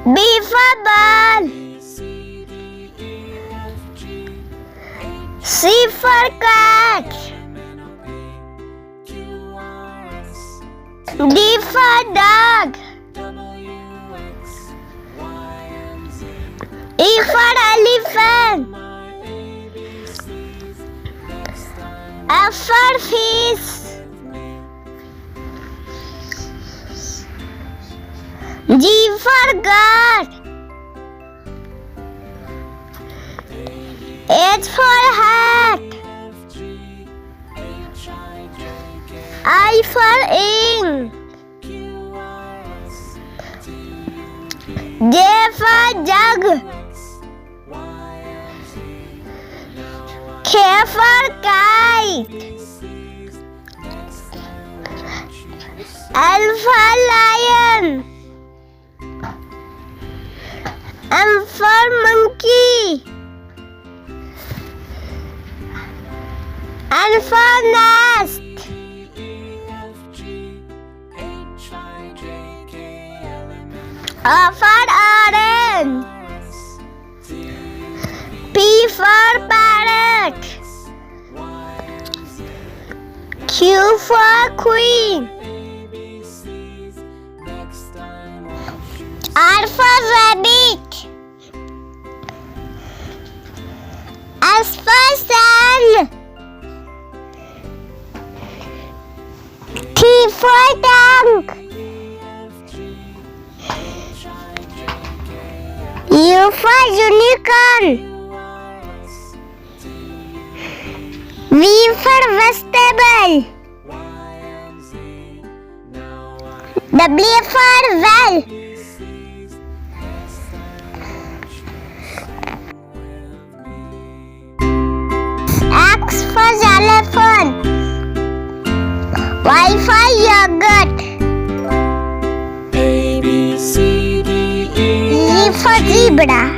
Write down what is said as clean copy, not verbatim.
B for ball. C for cat. D for dog. E for elephant. F for fish. G for goat. H for hat. I for ink. J for jug. K for kite. L for lion. M for monkey. N for nest. O for orange. P for parrot. Q for queen. R for rabbit. S for sun. T for tank. U for unicorn. V for vegetable. W for well. X for elephant. Y for yogurt. A, B, C, D, E, Z for zebra.